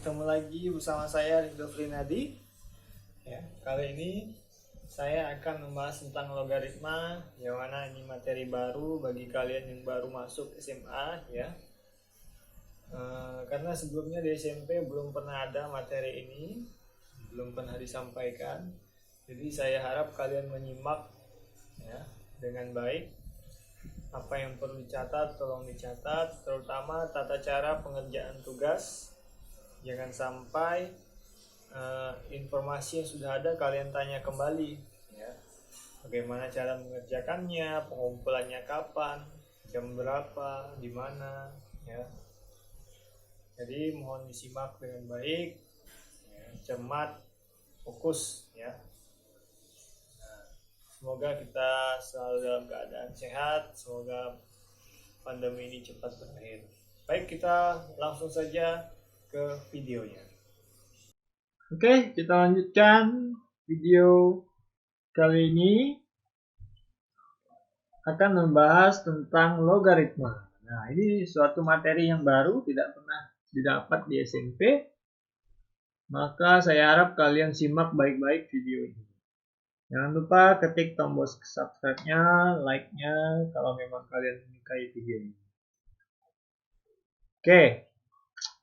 Ketemu lagi bersama saya Ridho Frinadi. Ya, kali ini saya akan membahas tentang logaritma, yang mana ini materi baru bagi kalian yang baru masuk SMA ya. Karena sebelumnya di SMP belum pernah ada materi ini, belum pernah disampaikan. Jadi saya harap kalian menyimak ya dengan baik. Apa yang perlu dicatat, tolong dicatat, terutama tata cara pengerjaan tugas. Jangan sampai informasi yang sudah ada kalian tanya kembali ya. Bagaimana cara mengerjakannya, pengumpulannya kapan, jam berapa, di mana ya. Jadi mohon disimak dengan baik ya, cermat, fokus ya. Semoga kita selalu dalam keadaan sehat, semoga pandemi ini cepat berakhir. Baik, kita langsung saja ke videonya. Oke, kita lanjutkan video kali ini akan membahas tentang logaritma. Nah, ini suatu materi yang baru, tidak pernah didapat di SMP. Maka saya harap kalian simak baik-baik video ini. Jangan lupa ketik tombol subscribe-nya, like-nya kalau memang kalian menyukai video ini. Oke,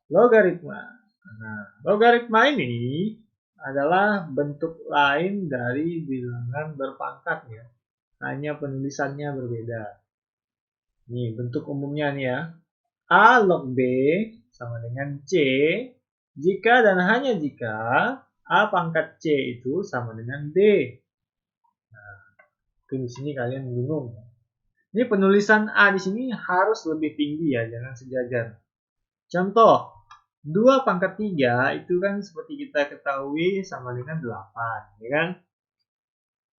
logaritma. Nah, logaritma ini adalah bentuk lain dari bilangan berpangkat ya. Hanya penulisannya berbeda. Nih, bentuk umumnya nih ya. A log B sama dengan C jika dan hanya jika A pangkat C itu sama dengan D. Di sini kalian bingung. Ini penulisan A di sini harus lebih tinggi ya, jangan sejajar. Contoh, 2 pangkat 3 itu kan seperti kita ketahui sama dengan 8, ya kan?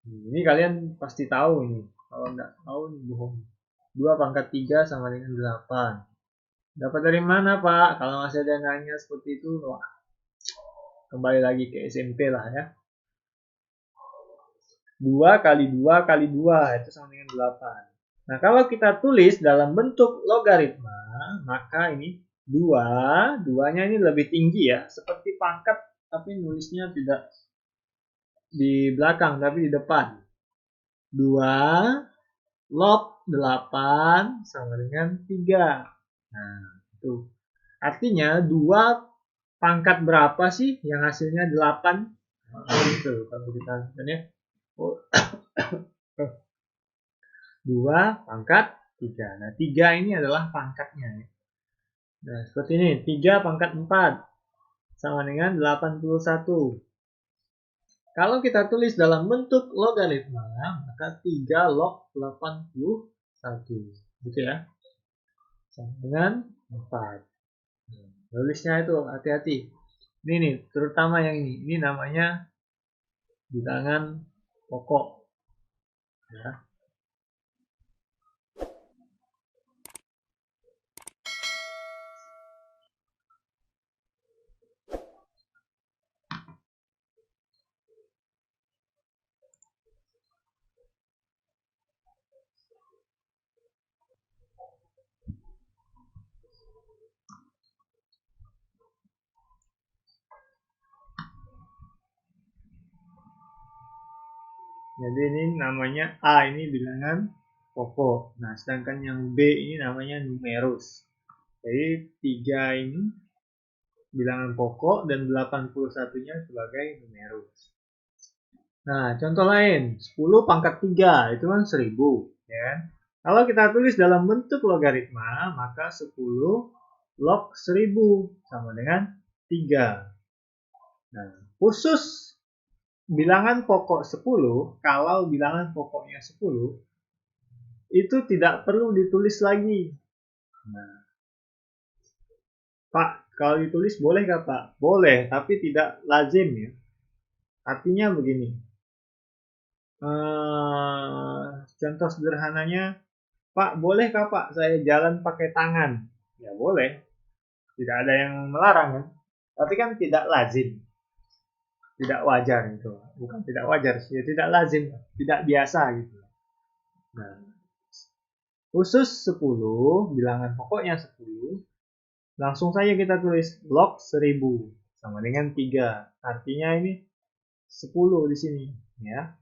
Ini kalian pasti tahu ini. Kalau nggak tahu ini bohong. 2 pangkat 3 sama dengan 8. Dapat dari mana, Pak? Kalau masih ada nanya seperti itu, wah, kembali lagi ke SMP lah ya. 2 kali 2 kali 2 itu sama dengan 8. Nah, kalau kita tulis dalam bentuk logaritma, maka ini 2, 2-nya ini lebih tinggi ya, seperti pangkat tapi nulisnya tidak di belakang tapi di depan. 2 log 8 sama dengan 3. Nah, itu. Artinya 2 pangkat berapa sih yang hasilnya 8? Nah, itu kalau kita ya. 2 pangkat 3. Nah, 3 ini adalah pangkatnya. Nah, seperti ini. 3 pangkat 4 sama dengan 81. Kalau kita tulis dalam bentuk logaritma, maka 3 log 81. Gitu ya. Sama dengan 4. Tulisnya itu hati-hati. Ini nih, terutama yang ini. Ini namanya bilangan pokok. Ya. Jadi ini namanya A, ini bilangan pokok. Nah, sedangkan yang B ini namanya numerus. Jadi 3 ini bilangan pokok dan 81-nya sebagai numerus. Nah, contoh lain, 10 pangkat 3 itu kan 1000. Ya. Kalau kita tulis dalam bentuk logaritma, maka 10 log 1000 sama dengan 3. Nah, khusus bilangan pokok 10, kalau bilangan pokoknya 10, itu tidak perlu ditulis lagi. Nah, Pak, kalau ditulis bolehkah Pak? Boleh, tapi tidak lazim ya. Artinya begini. Contoh sederhananya, Pak, bolehkah Pak saya jalan pakai tangan? Ya boleh, tidak ada yang melarang kan. Tapi kan tidak lazim. Tidak wajar gitu. Bukan tidak wajar sih, tidak lazim, tidak biasa gitu. Nah, khusus 10, bilangan pokoknya 10, Langsung saja kita tulis log 1000 sama dengan 3. Artinya ini 10 di sini, ya.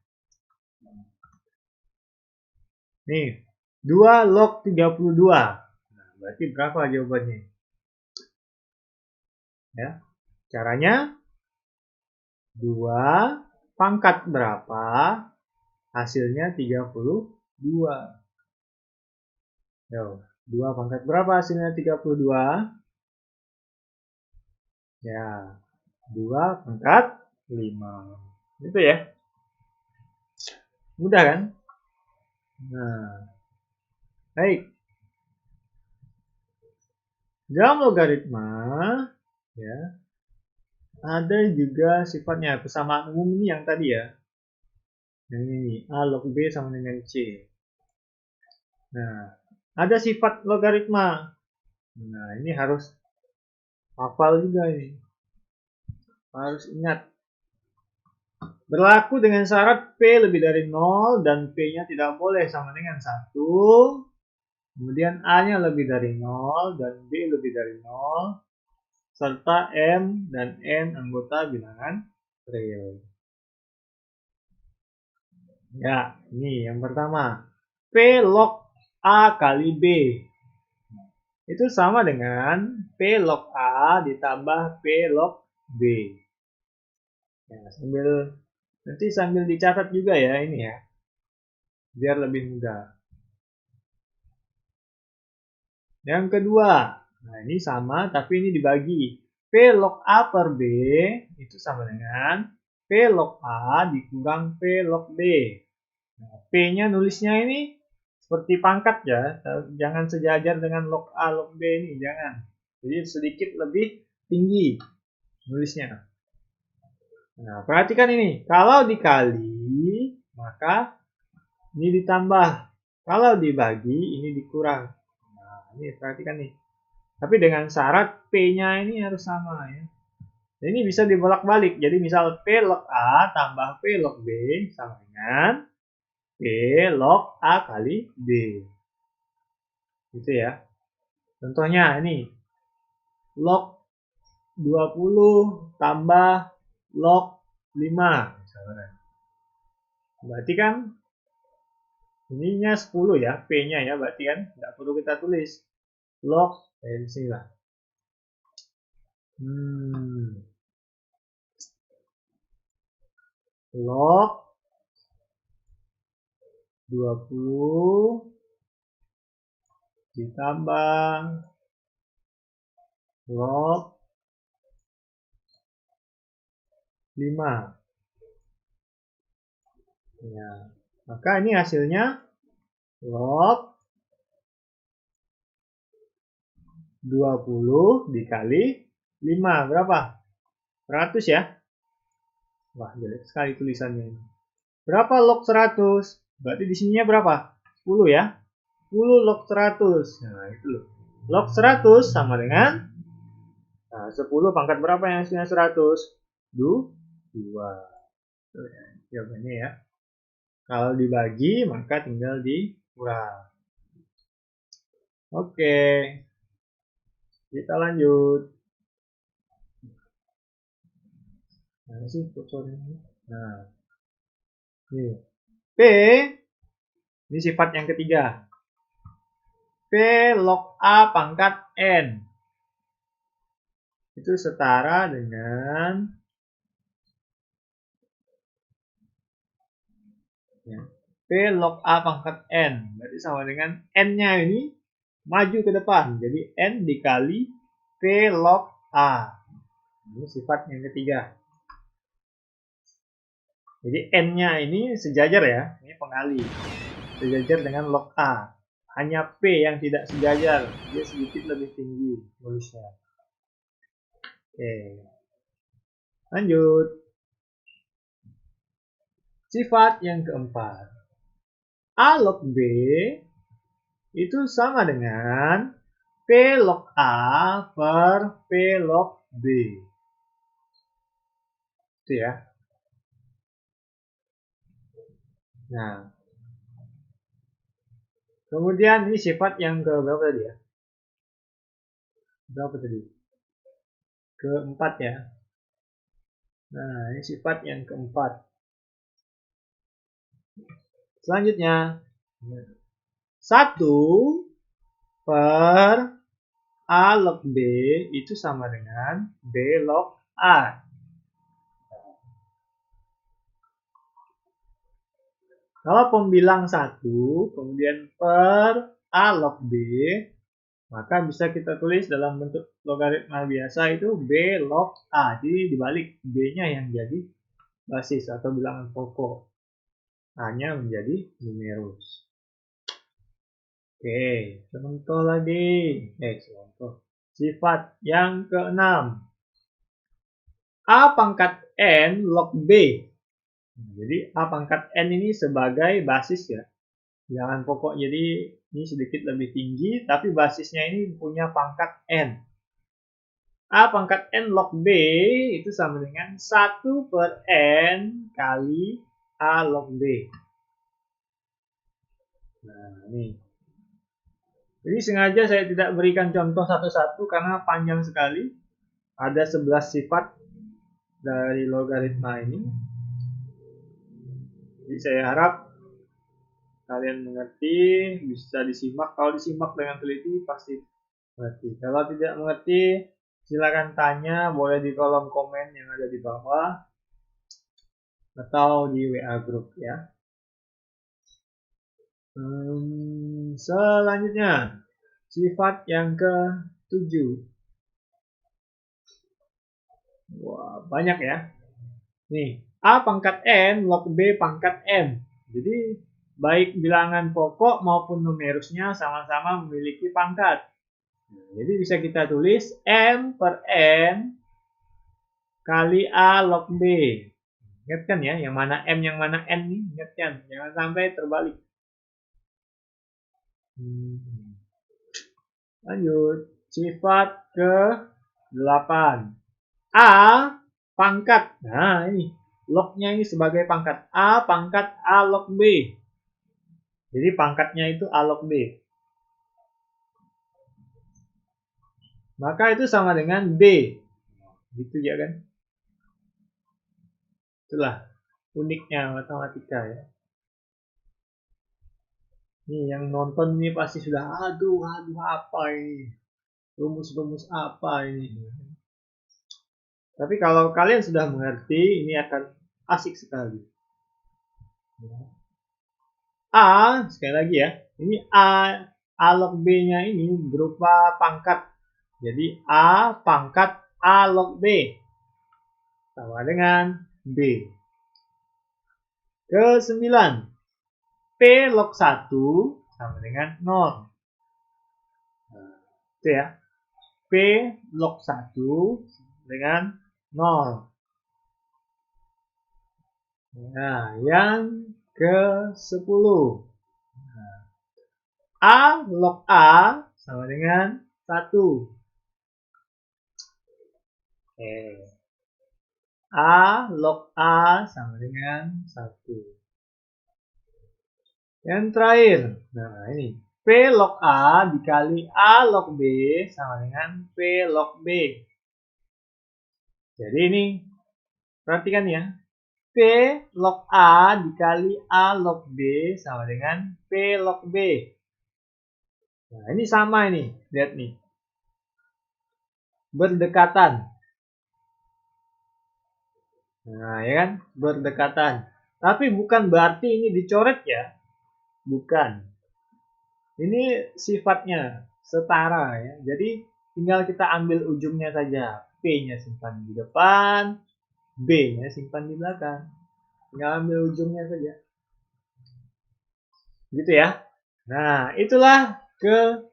Nih, 2 log 32. Nah, berarti berapa jawabannya? Ya. Caranya 2 pangkat berapa? Hasilnya 32. Yo, 2 pangkat berapa hasilnya 32? Ya, 2 pangkat 5. Itu ya. Mudah kan? Nah, baik. Dalam logaritma, ya, ada juga sifatnya persamaan umum ini yang tadi ya. Yang ini, A log B sama dengan C. Nah, ada sifat logaritma. Nah, ini harus hafal juga ini. Harus ingat. Berlaku dengan syarat P lebih dari 0 dan P-nya tidak boleh sama dengan 1. Kemudian A-nya lebih dari 0 dan B lebih dari 0. Serta M dan N anggota bilangan real. Ya, ini yang pertama. P log A kali B. Itu sama dengan P log A ditambah P log B. Ya, nanti sambil dicatat juga ya ini ya. Biar lebih mudah. Yang kedua, nah ini sama tapi ini dibagi. P log A per B itu sama dengan P log A dikurang P log B. Nah, P-nya nulisnya ini seperti pangkat ya, jangan sejajar dengan log A log B ini, jangan. Jadi sedikit lebih tinggi nulisnya. Nah, perhatikan ini, kalau dikali maka ini ditambah, kalau dibagi ini dikurang. Nah, ini perhatikan nih. Tapi dengan syarat P-nya ini harus sama ya. Ini bisa dibolak-balik. Jadi misal P log A tambah P log B sama dengan P log A kali B. Gitu ya. Contohnya ini. Log 20 tambah log 5. Misalnya. Berarti kan ininya 10 ya. P-nya ya. Berarti kan tidak perlu kita tulis. Log. Di sini lah. Log 20 ditambah log 5. Ya, maka ini hasilnya log 20 dikali 5. Berapa? 100 ya? Wah, jelek sekali tulisannya ini. Berapa log 100? Berarti di sininya berapa? 10 ya? 10 log 100. Nah, itu loh. Log 100 sama dengan 10 pangkat berapa yang hasilnya 100? 2. Itu ya, jawabannya ya. Kalau dibagi, maka tinggal dikurang. Oke. Kita lanjut. Mana sih kursornya? Nah, ini. P, ini sifat yang ketiga. P log A pangkat N. Itu setara dengan ya, P log A pangkat N. Berarti sama dengan N-nya ini maju ke depan. Jadi N dikali P log A. Ini sifat yang ketiga. Jadi N-nya ini sejajar ya. Ini pengali. Sejajar dengan log A. Hanya P yang tidak sejajar. Dia sedikit lebih tinggi tulisnya. Oke. Lanjut. Sifat yang keempat. A log B itu sama dengan P log A per P log B. Itu ya. Nah. Kemudian ini sifat yang ke berapa tadi ya? Berapa tadi? Keempat ya. Nah, ini sifat yang keempat. Selanjutnya, 1/A log B itu sama dengan B log A. Kalau pembilang 1, kemudian per A log B, maka bisa kita tulis dalam bentuk logaritma biasa itu B log A. Jadi dibalik, B-nya yang jadi basis atau bilangan pokok. A-nya menjadi numerus. Oke, contoh lagi. Contoh. Sifat yang keenam. A pangkat N log B. Jadi A pangkat N ini sebagai basis ya. Bilangan pokok, jadi ini sedikit lebih tinggi, tapi basisnya ini punya pangkat N. A pangkat N log B itu sama dengan 1/N kali A log B. Nah, ini. Jadi sengaja saya tidak berikan contoh satu-satu karena panjang sekali. Ada 11 sifat dari logaritma ini. Jadi saya harap kalian mengerti, bisa disimak. Kalau disimak dengan teliti pasti mengerti. Kalau tidak mengerti, silakan tanya, boleh di kolom komen yang ada di bawah atau di WA group ya. Selanjutnya, sifat yang ke-7. Wah, banyak ya. Nih, A pangkat N log B pangkat M. Jadi, baik bilangan pokok maupun numerusnya sama-sama memiliki pangkat. Jadi bisa kita tulis M per N kali A log B. Ingat kan ya, yang mana M, yang mana N nih? Ingat kan? Jangan sampai terbalik. Lanjut, sifat ke-8. A pangkat. Nah, ini lognya ini sebagai pangkat. A pangkat A log B. Jadi pangkatnya itu A log B. Maka itu sama dengan B. Gitu ya kan? Itulah uniknya matematika ya. Nih yang nonton ini pasti sudah aduh apa ini? Rumus-rumus apa ini? Tapi kalau kalian sudah mengerti, ini akan asik sekali. A, sekali lagi ya. Ini A log B-nya ini berupa pangkat. Jadi A pangkat A log B sama dengan B. Ke-9. P log 1 sama dengan 0. Nah, itu ya. P log 1 dengan 0. Nah, yang ke-10. A log A sama dengan 1. Oke. A log A sama dengan 1. Yang terakhir, nah ini P log A dikali A log B sama dengan P log B. Jadi ini, perhatikan ya. P log A dikali A log B sama dengan P log B. Nah ini sama ini, lihat nih. Berdekatan. Nah ya kan, berdekatan. Tapi bukan berarti ini dicoret ya. Bukan. Ini sifatnya setara ya. Jadi tinggal kita ambil ujungnya saja. P-nya simpan di depan, B-nya simpan di belakang. Tinggal ambil ujungnya saja. Gitu ya. Nah, itulah ke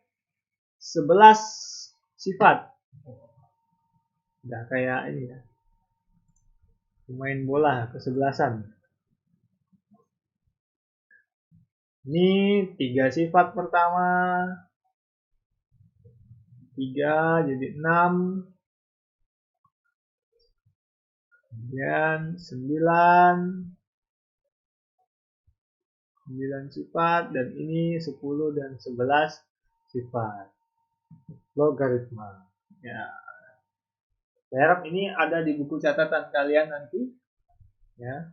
11 sifat. Udah kayak ini ya. Pemain bola ke-11-an. Ini 3 sifat pertama. 3 jadi 6. Kemudian 9 sifat dan ini 10 dan 11 sifat logaritma. Ya, saya harap ini ada di buku catatan kalian nanti. Ya.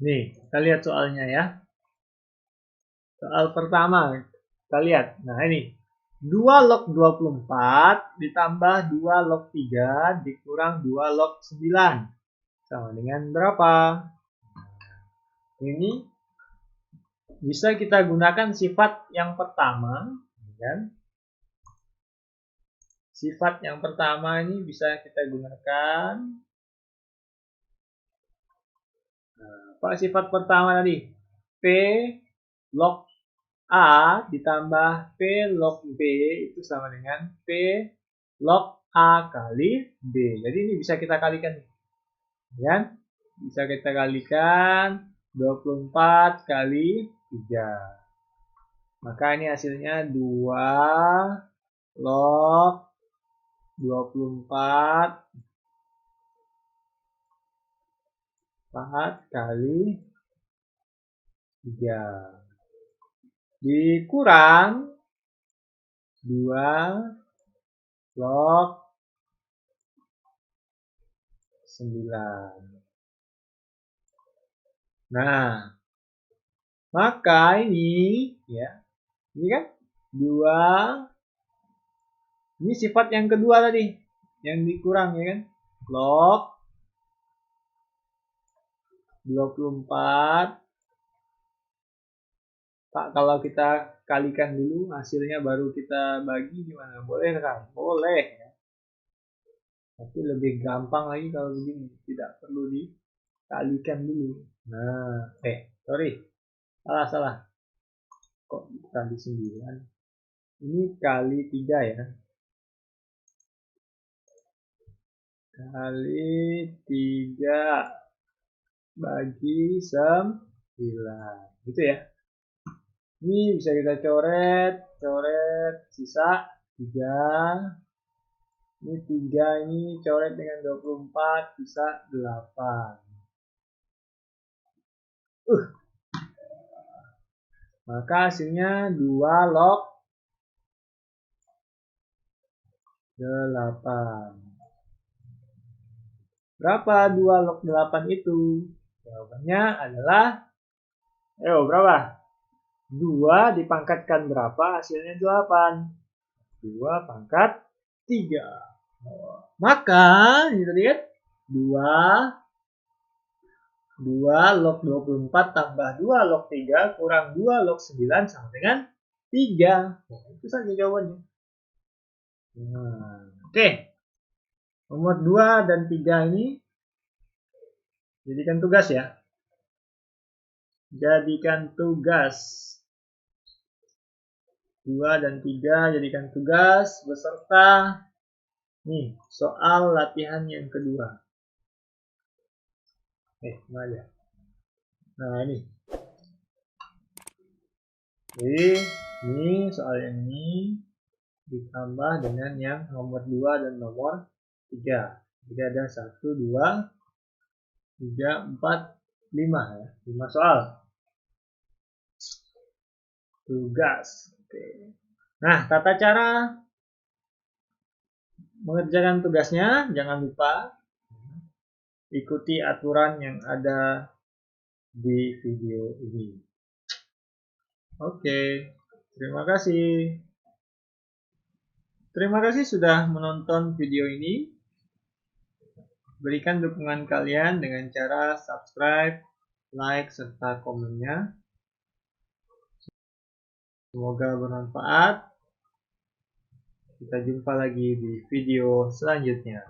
Nih, kita lihat soalnya ya. Soal pertama, kita lihat. Nah, ini. 2 log 24 ditambah 2 log 3 dikurang 2 log 9. Sama dengan berapa? Ini bisa kita gunakan sifat yang pertama. Kan? Sifat yang pertama ini bisa kita gunakan. Nah, apa sifat pertama tadi? P log A ditambah P log B itu sama dengan P log A kali B. Jadi ini bisa kita kalikan. Ya? Bisa kita kalikan 24 kali 3. Maka ini hasilnya 2 log 24 kali 3 dikurang 2 log 9. Nah, maka ini ya. Ini kan 2. Ini sifat yang kedua tadi, yang dikurang ya kan. Log 24. Pak, kalau kita kalikan dulu hasilnya baru kita bagi gimana? Boleh kan? Boleh ya. Tapi lebih gampang lagi kalau begini, tidak perlu dikalikan dulu. Nah, sorry. Salah. Kok tadi 9? Ini kali 3 ya. Kali 3 bagi 9. Gitu ya. Ini bisa kita coret sisa 3. Ini 3 ini coret dengan 24 sisa 8. Maka hasilnya 2 log 8. Berapa 2 log 8 itu? Jawabannya adalah berapa? 2 dipangkatkan berapa? Hasilnya 8. 2 pangkat 3. Maka, ini tadi kan 2 log 24 tambah 2 log 3 kurang 2 log 9 sama dengan 3. Itu saja jawabannya. Nah, oke. Nomor 2 dan 3 ini jadikan tugas ya. Jadikan tugas. 2 dan 3 jadikan tugas beserta nih soal latihan yang kedua. Mana? Nah, ini. Jadi, ini soal yang ini ditambah dengan yang nomor 2 dan nomor 3. Jadi ada 1, 2, 3, 4, 5 ya. 5 soal. Tugas. Oke. Nah, tata cara mengerjakan tugasnya jangan lupa ikuti aturan yang ada di video ini. Oke. Terima kasih. Terima kasih sudah menonton video ini. Berikan dukungan kalian dengan cara subscribe, like, serta komennya. Semoga bermanfaat. Kita jumpa lagi di video selanjutnya.